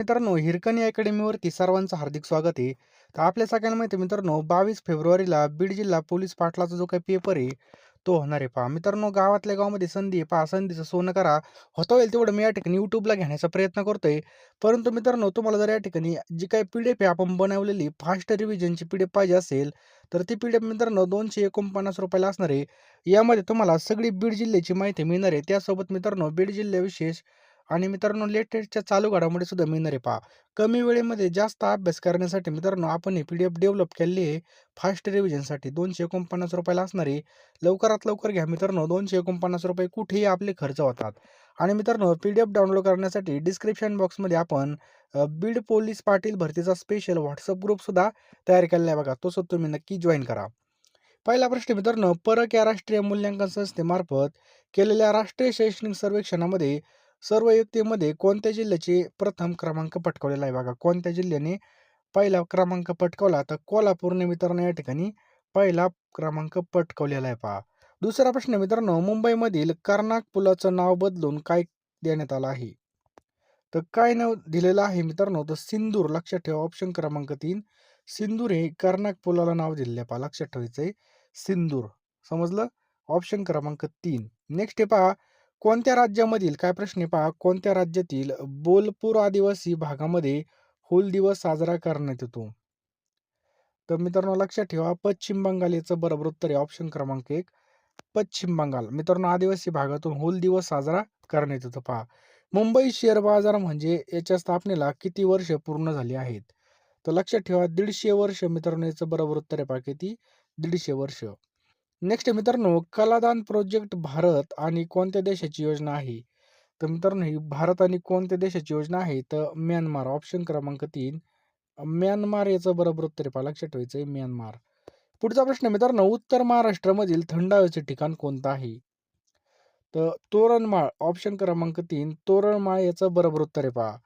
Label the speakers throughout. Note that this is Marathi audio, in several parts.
Speaker 1: मित्रांनो, हिरकणी अकॅडमीवरती सर्वांचं हार्दिक स्वागत आहे. तर आपल्या सगळ्यांना माहिती आहे मित्रांनो, 22 फेब्रुवारीला बीड जिल्हा पोलीस पाटलाचा जो काही पेपर आहे, तो होणार आहे पहा. मित्रांनो, गावातल्या गावामध्ये संधी आहे पहा, संधीचं सोनं करा. होता होईल तेवढं मी या ठिकाणी YouTubeला घेण्याचा प्रयत्न करतोय. परंतु मित्रांनो, तुम्हाला जर या ठिकाणी जी काही पी-डी-एफ आहे आपण बनवलेली फास्ट रिव्हिजनची पी-डी-एफ पाहिजे असेल, तर ती पी-डी-एफ मित्रांनो ₹249 ला असणार आहे. यामध्ये तुम्हाला सगळी बीड जिल्ह्याची माहिती मिळणार आहे. त्यासोबत मित्रांनो, बीड जिल्ह्याविशेष आणि मित्रांनो लेटेस्टच्या चालू घडामोडी सुद्धा मिळणार आहे पहा. कमी वेळेमध्ये जास्त अभ्यास करण्यासाठी मित्रांनो आपण ही पी-डी-एफ डेव्हलप केलेली आहे फास्ट रिव्हिजनसाठी ₹249 ला असणार आहे. लवकरात लवकर घ्या मित्रांनो. ₹249 कुठेही आपले खर्च होतात. आणि मित्रांनो पी-डी-एफ डाउनलोड करण्यासाठी डिस्क्रिप्शन बॉक्समध्ये आपण बीड पोलीस पाटील भरतीचा स्पेशल WhatsApp ग्रुप सुद्धा तयार केलेला आहे बघा. तो सुद्धा तुम्ही नक्की जॉइन करा. पहिला प्रश्न मित्रांनो, परक या राष्ट्रीय मूल्यांकन संस्थेमार्फत केलेल्या राष्ट्रीय शैक्षणिक सर्वेक्षणामध्ये सर्व व्यक्तींमध्ये कोणत्या जिल्ह्याचे प्रथम क्रमांक पटकावलेला आहे बघा. कोणत्या जिल्ह्याने पहिला क्रमांक पटकावला तर कोल्हापूरने मित्रांनो या ठिकाणी पहिला क्रमांक पटकावलेला आहे पहा. दुसरा प्रश्न मित्रांनो, मुंबईमधील कर्नाक पुलाचं नाव बदलून काय देण्यात आलं आहे? तर काय नाव दिलेलं आहे मित्रांनो, तर सिंदूर. लक्षात ठेवा ऑप्शन क्रमांक 3 सिंदूर हे कर्नाक पुलाला नाव दिलेलं आहे पहा. लक्षात ठेवायचं सिंदूर. समजलं? ऑप्शन क्रमांक 3. नेक्स्ट आहे पहा, कोणत्या राज्यामधील काय प्रश्न आहे पहा, कोणत्या राज्यातील बोलपूर आदिवासी भागामध्ये हूल दिवस साजरा करण्यात येतो? तर मित्रांनो लक्षात ठेवा पश्चिम बंगाल याचं बरोबर उत्तर आहे ऑप्शन क्रमांक 1. पश्चिम बंगाल. मित्रांनो आदिवासी भागातून हूल दिवस साजरा करण्यात येतो पहा. मुंबई शेअर बाजार म्हणजे याच्या स्थापनेला किती वर्ष पूर्ण झाली आहेत? तर लक्षात ठेवा 150 वर्ष मित्रांनो याचं बरोबर उत्तर आहे पहा किती? 150 वर्ष. नेक्स्ट मित्रांनो, कलादान प्रोजेक्ट भारत आणि कोणत्या देशाची योजना आहे? तर मित्रांनो ही भारत आणि कोणत्या देशाची योजना आहे? तर म्यानमार. ऑप्शन क्रमांक 3 म्यानमार याचं बरोबर उत्तर आहे पहा. लक्षात ठेवायचं म्यानमार. पुढचा प्रश्न मित्रांनो, उत्तर महाराष्ट्रामधील थंड हवेचे ठिकाण कोणतं आहे? तर तोरणमाळ. ऑप्शन क्रमांक 3 तोरणमाळ याचं बरोबर उत्तर आहे पहा.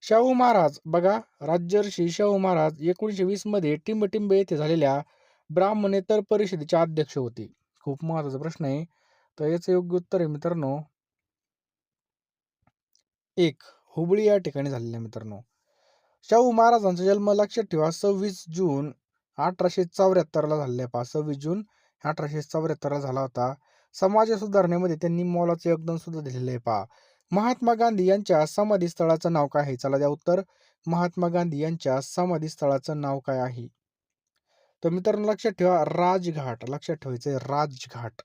Speaker 1: शाहू महाराज बघा, राजर्षी शाहू महाराज 1920 मध्ये टिंबटिंब येथे झालेल्या ब्राह्मणेतर परिषदेचे अध्यक्ष होते. खूप महत्वाचा प्रश्न आहे. तर याचं योग्य उत्तर आहे मित्रांनो 1 हुबळी या ठिकाणी झालेलं आहे मित्रांनो. शाहू महाराजांचा जन्म लक्षात ठेवा 26 जून 1874 ला झालेला आहे पहा. 26 जून 1874 ला झाला होता. समाज सुधारणेमध्ये त्यांनी मोलाचे योगदान सुद्धा दिलेलं आहे पहा. महात्मा गांधी यांच्या समाधी स्थळाचं नाव काय आहे? चला द्या उत्तर. महात्मा गांधी यांच्या समाधी स्थळाचं नाव काय आहे? तर मित्रांनो लक्षात ठेवा राजघाट. लक्षात ठेवायचं राजघाट.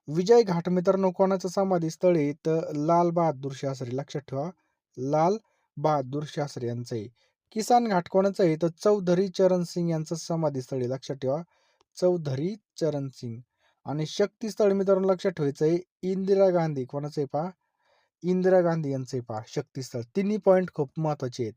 Speaker 1: विजय घाट मित्रांनो कोणाचं समाधी स्थळ आहे? तर लाल बहादूर शास्त्री. लक्षात ठेवा लाल बहादूर शास्त्री यांचं आहे. किसान घाट कोणाचं आहे? तर चौधरी चरण सिंग यांचं समाधी स्थळ आहे. लक्षात ठेवा चौधरी चरण सिंग. आणि शक्ती स्थळ मित्रांनो लक्षात ठेवायचं आहे इंदिरा गांधी. कोणाचं आहे पहा? इंदिरा गांधी यांचं आहे पहा शक्ती स्थळ. तिन्ही पॉईंट खूप महत्वाचे आहेत.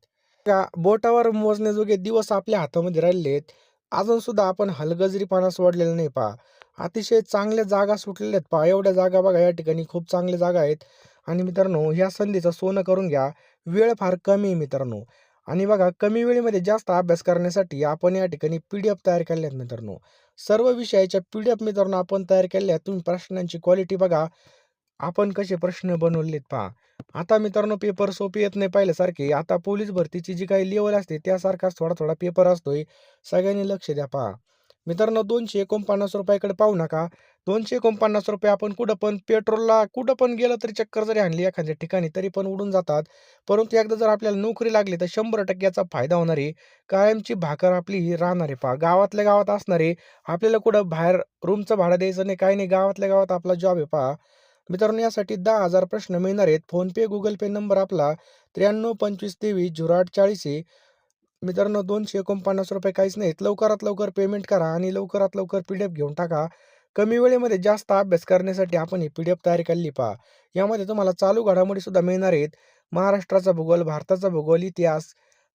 Speaker 1: का बोटावर मोजण्याजोगे दिवस आपल्या हातामध्ये राहिलेले आहेत. अजून सुद्धा आपण हलगर्जीपणा सोडलेला नाही पहा. अतिशय चांगल्या जागा सुटलेल्या आहेत पहा. एवढ्या जागा बघा या ठिकाणी खूप चांगल्या जागा आहेत. आणि मित्रांनो ह्या संधीचं सोनं करून घ्या. वेळ फार कमी आहे मित्रांनो. आणि बघा कमी वेळेमध्ये जास्त अभ्यास करण्यासाठी आपण या ठिकाणी पी-डी-एफ तयार केल्या आहेत मित्रांनो. सर्व विषयाच्या पी-डी-एफ मित्रांनो आपण तयार केल्या आहेत. तुम्ही प्रश्नांची क्वालिटी बघा. आपण कसे प्रश्न बनवलेत पहा. आता मित्रांनो पेपर सोपे येत नाही पहिल्यासारखे. आता पोलीस भरतीची जी काही लेवल असते त्यासारखाच थोडा पेपर असतोय. सगळ्यांनी लक्ष द्या पहा. मित्रांनो ₹249 कडे पाहू नका. ₹249 आपण कुठं पण पेट्रोलला कुठं पण गेलं तरी चक्कर जरी आणली एखाद्या ठिकाणी तरी पण उडून जातात. परंतु एकदा जर आपल्याला नोकरी लागली तर 100% याचा फायदा होणार आहे. कायमची भाकर आपली ही राहणार आहे पहा. गावातल्या गावात असणार आहे. आपल्याला कुठं बाहेर रूमचं भाडं द्यायचं नाही, काही नाही. गावातल्या गावात आपला जॉब आहे पहा. मित्रांनो यासाठी 10,000 प्रश्न मिळणार आहेत. फोनपे, गुगल पे नंबर आपला 9325230840 आहे. मित्रांनो ₹249 काहीच नाहीत. लवकरात लवकर पेमेंट करा आणि लवकरात लवकर पी-डी-एफ घेऊन टाका. कमी वेळेमध्ये जास्त अभ्यास करण्यासाठी आपण ही पी-डी-एफ तयार केली पहा. यामध्ये तुम्हाला चालू घडामोडी सुद्धा मिळणार आहेत. महाराष्ट्राचा भूगोल, भारताचा भूगोल, इतिहास,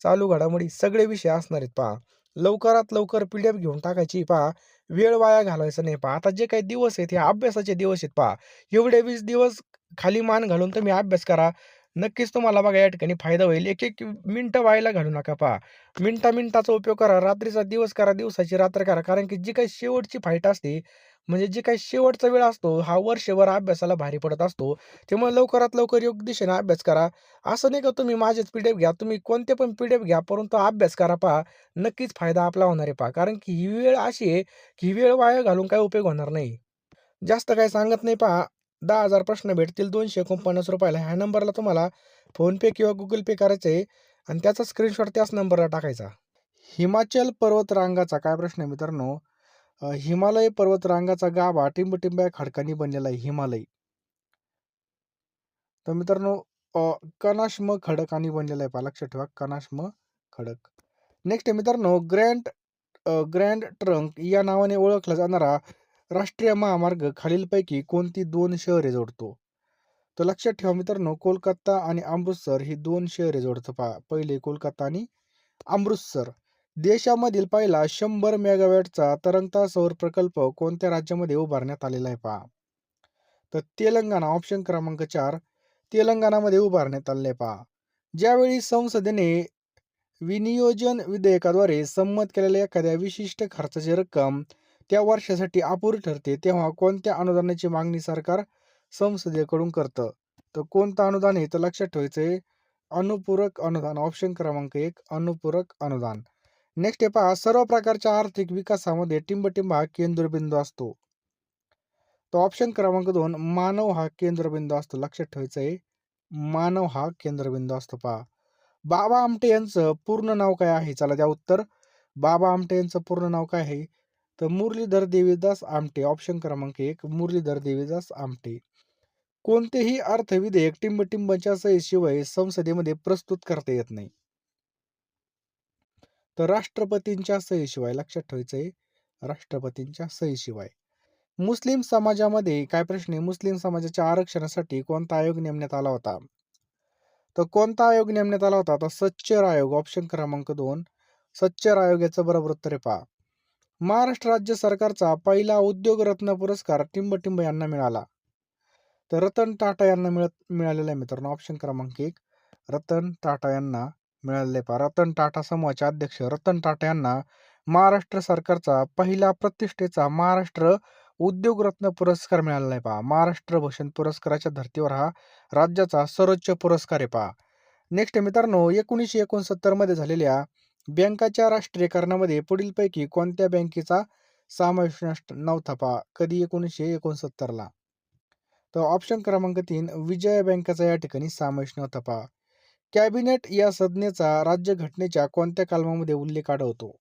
Speaker 1: चालू घडामोडी सगळे विषय असणार आहेत पहा. लवकरात लवकर पी-डी-एफ घेऊन टाकायची पहा. वेळ वाया घालवायचा नाही पहा. आता जे काही दिवस आहेत हे अभ्यासाचे दिवस आहेत पहा. एवढे 20 दिवस खाली मान घालून तुम्ही अभ्यास करा. नक्कीच तुम्हाला बघा या ठिकाणी फायदा होईल. एक मिनिटं व्हायला घालू नका पहा. मिनिटाचा उपयोग करा. रात्रीचा दिवस करा, दिवसाची रात्र करा. कारण की जी काही शेवटची फाईट असते म्हणजे जे काही शेवटचा वेळ असतो, हा वर्षभर अभ्यासाला भारी पडत असतो. त्यामुळे लवकरात लवकर योग्य दिशेने अभ्यास करा. असं नाही का तुम्ही माझेच पी-डी-एफ घ्या, तुम्ही कोणते पण पी-डी-एफ घ्या, परंतु अभ्यास करा पहा. नक्कीच फायदा आपला होणार आहे पहा. कारण की ही वेळ अशी आहे, की ही वेळ वाया घालून काही उपयोग होणार नाही. जास्त काही सांगत नाही पहा. 10,000 प्रश्न भेटतील ₹249 ला. ह्या नंबरला तुम्हाला फोनपे किंवा Google पे करायचं आहे आणि त्याचा स्क्रीनशॉट त्याच नंबरला टाकायचा. हिमाचल पर्वतरांगाचा काय प्रश्न आहे मित्रांनो? हिमालय पर्वतरांगाचा गाभा टिंबटिंब्या खडकांनी बनलेला आहे हिमालय. तर मित्रांनो कनाष्म खडकांनी बनलेला आहे पहा लक्षात ठेवा कनाष्म खडक. नेक्स्ट आहे मित्रांनो ग्रँड ट्रंक या नावाने ओळखला जाणारा राष्ट्रीय महामार्ग खालीलपैकी कोणती 2 शहरे जोडतो? तर लक्षात ठेवा मित्रांनो कोलकाता आणि अमृतसर ही 2 शहरे जोडतं पहा. पहिले कोलकाता आणि अमृतसर. देशामधील पहिला 100 मेगावॅटचा तरंगता सौर प्रकल्प कोणत्या राज्यामध्ये उभारण्यात आलेला आहे पहा? तर तेलंगणा ऑप्शन क्रमांक 4 तेलंगणामध्ये उभारण्यात आले आहे पहा. ज्यावेळी संसदेने विनियोजन विधेयकाद्वारे संमत केलेल्या एखाद्या विशिष्ट खर्चाची रक्कम त्या वर्षासाठी अपुरी ठरते, तेव्हा कोणत्या अनुदानाची मागणी सरकार संसदेकडून करतं? तर कोणतं अनुदान आहे तर लक्षात ठेवायचं अनुपूरक अनुदान. ऑप्शन क्रमांक 1 अनुपूरक अनुदान. नेक्स्ट आहे पहा सर्व प्रकारच्या आर्थिक विकासामध्ये टिंबटिंब हा केंद्रबिंदू असतो. तो ऑप्शन क्रमांक 2 मानव हा केंद्रबिंदू असतो. लक्षात ठेवायचं आहे मानव हा केंद्रबिंदू असतो पहा. बाबा आमटे यांचं पूर्ण नाव काय आहे? चला द्या उत्तर. बाबा आमटे यांचं पूर्ण नाव काय आहे? तर मुरलीधर देवीदास आमटे. ऑप्शन क्रमांक 1 मुरलीधर देवीदास आमटे. कोणतेही अर्थविधेयक टिंबटिंबाच्या सहीशिवाय संसदेमध्ये प्रस्तुत करता येत नाही. तर राष्ट्रपतींच्या सहीशिवाय. लक्षात ठेवायचं आहे राष्ट्रपतींच्या सहीशिवाय. मुस्लिम समाजामध्ये काय प्रश्न आहे? मुस्लिम समाजाच्या आरक्षणासाठी कोणता आयोग नेमण्यात आला होता? तर कोणता आयोग नेमण्यात आला होता? तर सच्चर आयोग. ऑप्शन क्रमांक 2 सच्चर आयोग याचं बरोबर उत्तर आहे पहा. महाराष्ट्र राज्य सरकारचा पहिला उद्योगरत्न पुरस्कार टिंबटिंब यांना मिळाला. तर रतन टाटा यांना मिळालेला आहे मित्रांनो. ऑप्शन क्रमांक 1 रतन टाटा यांना मिळालेले पहा. रतन टाटा समूहाचे अध्यक्ष रतन टाटा यांना महाराष्ट्र सरकारचा पहिला प्रतिष्ठेचा महाराष्ट्र उद्योगरत्न पुरस्कार मिळालेला आहे पहा. महाराष्ट्र भूषण पुरस्काराच्या धर्तीवर हा राज्याचा सर्वोच्च पुरस्कार आहे पहा. नेक्स्ट मित्रांनो 1969 मध्ये झालेल्या बँकाच्या राष्ट्रीयकरणामध्ये पुढीलपैकी कोणत्या बँकेचा समावेश नव्हता पहा? कधी 1969 ला? तर ऑप्शन क्रमांक 3 विजया बँकेचा या ठिकाणी समावेश नव्हता पहा. कॅबिनेट या संज्ञेचा राज्यघटनेच्या कोणत्या कलमामध्ये उल्लेख आढळतो?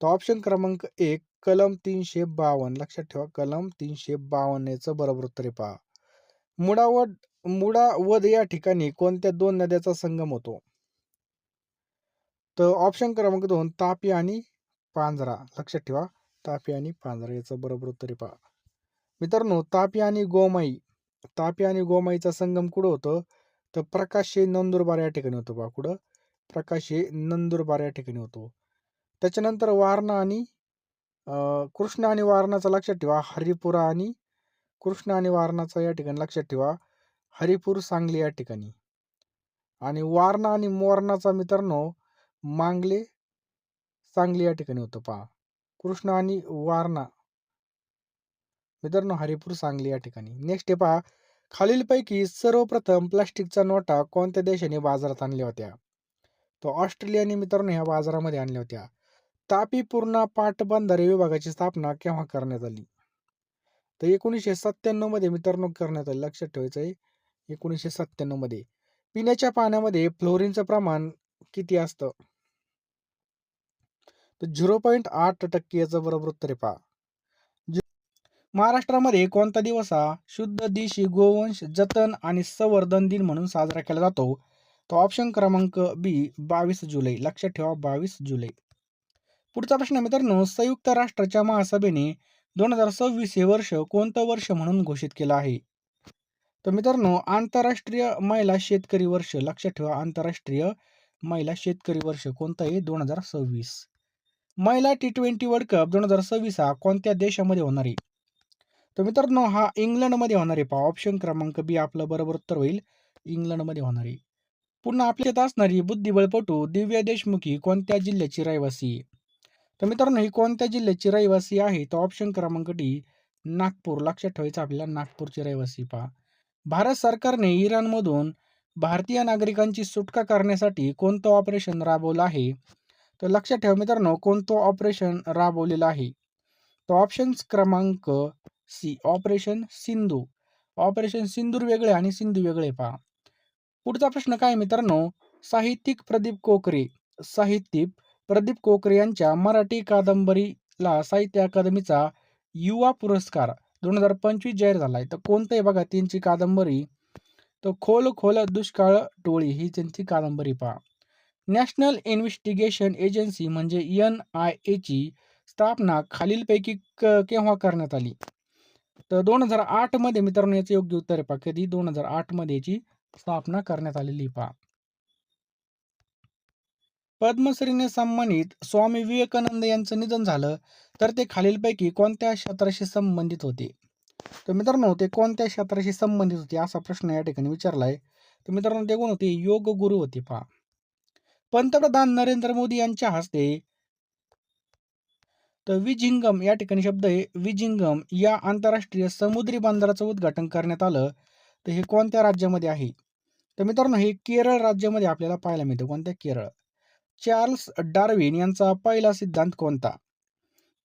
Speaker 1: तर ऑप्शन क्रमांक 1 कलम 352. लक्षात ठेवा कलम 352 याचं बरोबर उत्तर आहे पहा. मुडावद या ठिकाणी कोणत्या 2 नद्याचा संगम होतो? तर ऑप्शन क्रमांक 2 तापी आणि पांझरा. लक्षात ठेवा तापी आणि पांझरा याचं बरोबर उत्तर आहे पहा. मित्रांनो तापी आणि गोमाईचा संगम कुठं होतं? तर प्रकाशे नंदुरबार या ठिकाणी होतो पहा. कुठं? प्रकाशे नंदुरबार या ठिकाणी होतो. त्याच्यानंतर वारणा आणि कृष्णा आणि वारणाचा लक्षात ठेवा हरिपुरा आणि कृष्णा आणि वारणाचा या ठिकाणी लक्षात ठेवा हरिपूर सांगली या ठिकाणी. आणि वारणा आणि मोरणाचा मित्रांनो मांगले सांगली या ठिकाणी होतं पहा. कृष्णा आणि वारणा मित्रांनो हरिपूर सांगली या ठिकाणी. नेक्स्ट आहे पहा खालीलपैकी सर्वप्रथम प्लास्टिकच्या नोटा कोणत्या देशाने बाजारात आणल्या होत्या? तर ऑस्ट्रेलियाने मित्रांनो ह्या बाजारामध्ये आणल्या होत्या. तापी पूर्णा पाटबंधारे विभागाची स्थापना केव्हा करण्यात आली? तर 1997 मध्ये मित्रांनो करण्यात आली. लक्षात ठेवायचं आहे 1997 मध्ये. पिण्याच्या पाण्यामध्ये फ्लोरीनचं प्रमाण किती असतं? तर 0.8% याचं बरोबर उत्तर आहे पहा. महाराष्ट्रामध्ये कोणता दिवस हा शुद्ध देशी गोवंश जतन आणि संवर्धन दिन म्हणून साजरा केला जातो? तो ऑप्शन क्रमांक बी 22 जुलै. लक्षात ठेवा 22 जुलै. पुढचा प्रश्न मित्रांनो संयुक्त राष्ट्राच्या महासभेने 2026 हे वर्ष कोणतं वर्ष म्हणून घोषित केलं आहे? तर मित्रांनो आंतरराष्ट्रीय महिला शेतकरी वर्ष. लक्षात ठेवा आंतरराष्ट्रीय महिला शेतकरी वर्ष कोणतं आहे? 2026. महिला T20 वर्ल्ड कप 2026 हा कोणत्या देशामध्ये होणार आहे? तर मित्रांनो हा इंग्लंडमध्ये होणार आहे पहा. ऑप्शन क्रमांक बी आपलं बरोबर उत्तर होईल इंग्लंडमध्ये होणार आहे. पुन्हा आपल्यात असणारी बुद्धिबळपटू दिव्या देशमुखी कोणत्या जिल्ह्याची रहिवासी आहे? तर मित्रांनो, ही कोणत्या जिल्ह्याची रहिवासी आहे? तर ऑप्शन क्रमांक डी नागपूर. लक्षात ठेवायचं आपल्याला, नागपूरची रहिवासी पहा. भारत सरकारने इराणमधून भारतीय नागरिकांची सुटका करण्यासाठी कोणतं ऑपरेशन राबवलं आहे? तर लक्षात ठेवा मित्रांनो, कोणतं ऑपरेशन राबवलेलं आहे? तर ऑप्शन क्रमांक सी ऑपरेशन सिंधू. ऑपरेशन सिंदूर वेगळे आणि सिंधू वेगळे पहा. पुढचा प्रश्न काय आहे मित्रांनो? साहित्यिक प्रदीप कोकरे साहित्यिक प्रदीप कोकरे यांच्या मराठी कादंबरीला साहित्य अकादमीचा युवा पुरस्कार 2025 जाहीर झालाय. तर कोणतं आहे बघा त्यांची कादंबरी? तर खोल खोल दुष्काळ टोळी ही त्यांची कादंबरी पहा. नॅशनल इन्व्हेस्टिगेशन एजन्सी म्हणजे NIA ची स्थापना खालीलपैकी केव्हा करण्यात आली? तर 2008 मध्ये मित्रांनो, याचं योग्य उत्तर आहे पहा. कधी? 2008 मध्ये याची स्थापना करण्यात आलेली पहा. पद्मश्रीने सन्मानित स्वामी विवेकानंद यांचं निधन झालं, तर ते खालीलपैकी कोणत्या क्षेत्राशी संबंधित होते? तर मित्रांनो, ते कोणत्या क्षेत्राशी संबंधित होते असा प्रश्न या ठिकाणी विचारलाय. तर मित्रांनो, ते कोण होते? योग गुरु होते पहा. पंतप्रधान नरेंद्र मोदी यांच्या हस्ते तर विजिंगम या ठिकाणी शब्द आहे विजिंगम या आंतरराष्ट्रीय समुद्री बंदराचं उद्घाटन करण्यात आलं. तर हे कोणत्या राज्यामध्ये आहे? तर मित्रांनो, हे केरळ राज्यामध्ये आपल्याला पाहायला मिळतं. कोणत्या? केरळ. चार्ल्स डार्विन यांचा पहिला सिद्धांत कोणता?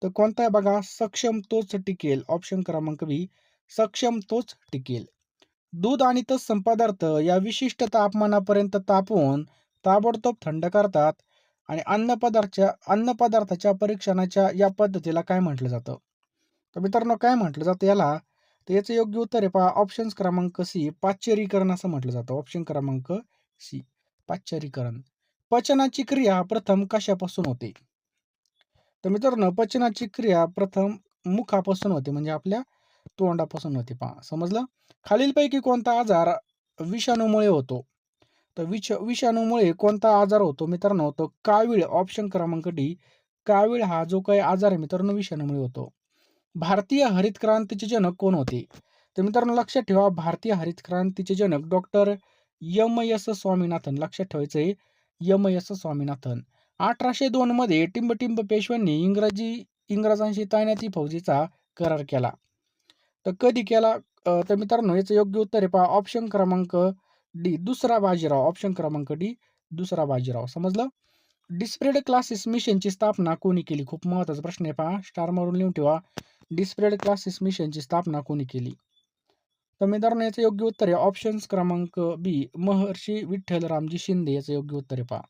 Speaker 1: तर कोणता आहे बघा? सक्षम तोच टिकेल. ऑप्शन क्रमांक बी सक्षम तोच टिकेल. दूध आणि तत्सम पदार्थ या विशिष्ट तापमानापर्यंत तापवून ताबडतोब थंड करतात आणि अन्नपदार्थाच्या परीक्षणाच्या या पद्धतीला काय म्हटलं जातं? तर मित्रांनो, काय म्हटलं जातं याला? तर याचं योग्य उत्तर आहे पहा ऑप्शन क्रमांक सी पाश्चरीकरण असं म्हटलं जातं. ऑप्शन क्रमांक सी पाश्चरीकरण. पचनाची क्रिया प्रथम कशापासून होते? तर मित्रांनो, पचनाची क्रिया प्रथम मुखापासून होते म्हणजे आपल्या तोंडापासून होते पहा. समजलं? खालीलपैकी कोणता आजार विषाणूमुळे होतो? तर विषाणूमुळे कोणता आजार होतो मित्रांनो? तो कावीळ. ऑप्शन क्रमांक डी कावीळ हा जो काही आजार आहे मित्रांनो, विषाणूमुळे होतो. भारतीय हरित क्रांतीचे जनक कोण होते? तर मित्रांनो, लक्षात ठेवा, भारतीय हरित क्रांतीचे जनक डॉक्टर एम. स्वामीनाथन. लक्षात ठेवायचं आहे, एम. स्वामीनाथन. 1802 मध्ये टिंबटिंब पेशव्यांनी इंग्रजांशी तैनाती फौजेचा करार केला. तर कधी केला? तर मित्रांनो, याचं योग्य उत्तर आहे पहा ऑप्शन क्रमांक डी दुसरा बाजीराव. ऑप्शन क्रमांक डी दुसरा बाजीराव. समजलं? डिस्प्रेड क्लासेस मिशनची स्थापना कोणी केली? खूप महत्त्वाचा प्रश्न आहे पहा. स्टार मारून लिहून ठेवा. डिस्प्रेड क्लासेस मिशनची स्थापना कोणी केली? तर मित्रांनो, याचं योग्य उत्तर आहे ऑप्शन क्रमांक बी महर्षी विठ्ठल रामजी शिंदे. याचं योग्य उत्तर आहे पहा.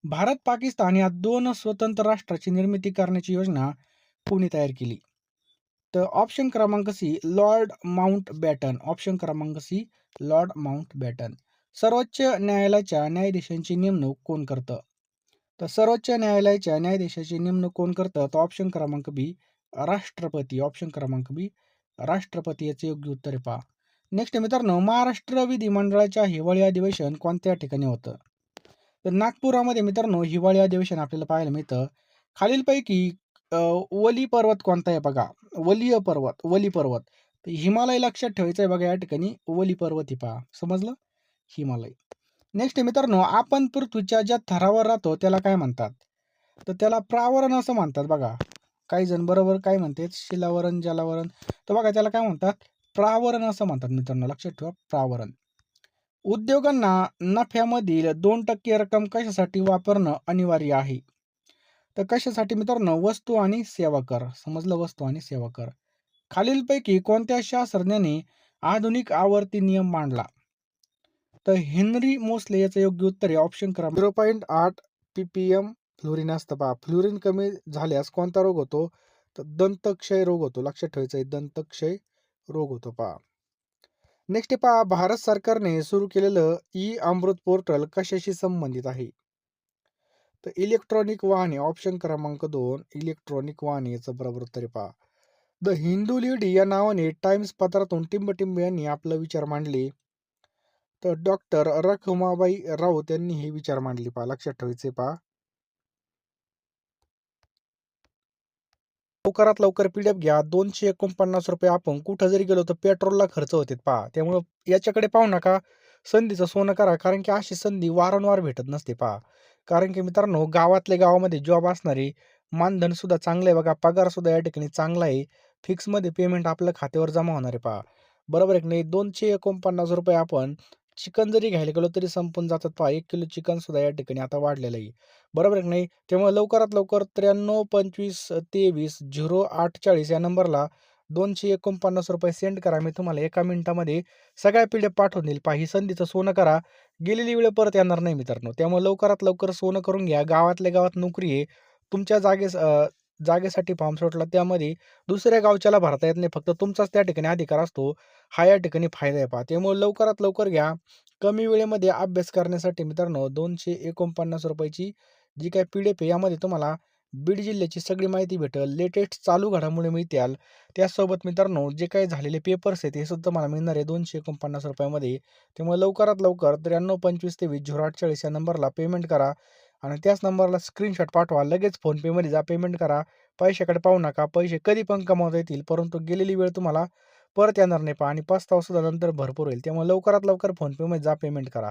Speaker 1: भारत पाकिस्तान या दोन स्वतंत्र राष्ट्राची निर्मिती करण्याची योजना कोणी तयार केली? तर ऑप्शन क्रमांक सी लॉर्ड माउंटबॅटन. ऑप्शन क्रमांक सी लॉर्ड माउंटबॅटन. सर्वोच्च न्यायालयाच्या न्यायाधीशांची नेमणूक कोण करतं? तर सर्वोच्च न्यायालयाच्या न्यायाधीशाची नेमणूक कोण करतं? तर ऑप्शन क्रमांक बी राष्ट्रपती. ऑप्शन क्रमांक बी राष्ट्रपती. याचे योग्य उत्तर आहे पहा. नेक्स्ट मित्रांनो, महाराष्ट्र विधिमंडळाच्या हिवाळी अधिवेशन कोणत्या ठिकाणी होतं? तर नागपुरामध्ये मित्रांनो हिवाळी अधिवेशन आपल्याला पाहायला मिळतं. खालीलपैकी वली पर्वत कोणता आहे बघा? वली पर्वत. तर हिमालय लक्षात ठेवायचं आहे बघा, या ठिकाणी वली पर्वत ही पहा. समजलं? हिमालय. नेक्स्ट मित्रांनो, आपण पृथ्वीच्या ज्या थरावर राहतो त्याला काय म्हणतात? तर त्याला प्रावरण असं म्हणतात बघा. काही जण बरोबर काय म्हणतात? शिलावरण, जलावरण. तर बघा, त्याला काय म्हणतात? प्रावरण असं म्हणतात मित्रांनो. लक्षात ठेवा, प्रावरण. उद्योगांना नफ्यामधील 2% रक्कम कशासाठी वापरणं अनिवार्य आहे? तर कशासाठी मित्रांनो? वस्तू आणि सेवा कर. समजलं? वस्तू आणि सेवा कर. खालीलपैकी कोणत्या शास्त्रज्ञाने आधुनिक आवर्ती नियम मांडला? तर हेनरी मोसले. याचं योग्य उत्तर आहे ऑप्शन क्रमांक 0.8 ppm फ्लोरिन असतं पहा. फ्लोरिन कमी झाल्यास कोणता रोग होतो? तर दंतक्षय रोग होतो. लक्षात ठेवायचं आहे, दंतक्षय रोग होतो पहा. नेक्स्ट पहा, भारत सरकारने सुरू केलेलं अमृत पोर्टल कशाशी संबंधित आहे? तर इलेक्ट्रॉनिक वाहने. ऑप्शन क्रमांक 2 इलेक्ट्रॉनिक वाहने. याचं बरोबर उत्तर आहे पहा. द हिंदू लेडी या नावाने टाइम्स पत्रातून टिंबटिंब यांनी आपला विचार मांडले. तर डॉक्टर रखुमाबाई राऊत यांनी हे विचार मांडले पहा. लक्षात ठेवायचे पहा. लवकरात लवकर पीडीएफ घ्या. 249 रुपये आपण कुठं जरी गेलो तर पेट्रोलला खर्च होते पहा. त्यामुळं याच्याकडे पाहू नका. संधीचं सोनं करा, कारण की अशी संधी वारंवार भेटत नसते पहा. कारण की मित्रांनो गावातल्या गावामध्ये जॉब असणारे मानधनसुद्धा चांगलं आहे बघा. पगारसुद्धा या ठिकाणी चांगला आहे. फिक्समध्ये पेमेंट आपल्या खात्यावर जमा होणार आहे पहा. बरोबर आहे की नाही? ₹249 आपण चिकन जरी घ्यायला गेलो तरी संपून जातात पहा. 1 किलो चिकनसुद्धा या ठिकाणी आता वाढलेलं आहे. बरोबर आहे की नाही? त्यामुळे लवकरात लवकर 93 25 23 0840 या नंबरला ₹249 सेंड करा. मी तुम्हाला 1 मिनिटामध्ये सगळ्या पीडीएफ पाठवून देईल. पहा ही संधीचं सोनं करा. गेलेली वेळ परत येणार नाही मित्रांनो. त्यामुळे लवकरात लवकर सोनं करून घ्या. गावातल्या गावात नोकरी आहे. तुमच्या जागेसाठी फॉर्म सुटला त्यामध्ये दुसऱ्या गावच्याला भरता येत नाही. फक्त तुमचाच त्या ठिकाणी अधिकार असतो. हा या ठिकाणी फायदा आहे पहा. त्यामुळे लवकरात लवकर घ्या. कमी वेळेमध्ये अभ्यास करण्यासाठी मित्रांनो ₹249 ची जी काही पीडीएफ आहे यामध्ये तुम्हाला बीड जिल्ह्याची सगळी माहिती भेटेल. लेटेस्ट चालू घडामोडी मिळतील. त्याचसोबत मित्रांनो जे काही झालेले पेपर्स आहेत हे सुद्धा तुम्हाला मिळणार आहे ₹249 मध्ये. त्यामुळे लवकरात लवकर 93 25 23 0840 या नंबरला पेमेंट करा आणि त्याच नंबरला स्क्रीनशॉट पाठवा. लगेच फोनपेमध्ये जा पेमेंट करा. पैशाकडे पाहू नका. पैसे कधी पण कमवता येतील, परंतु गेलेली वेळ तुम्हाला परत येणार नाही पहा आणि पस्तावा सुद्धा नंतर भरपूर होईल. त्यामुळे लवकरात लवकर फोनपेमध्ये जा पेमेंट करा.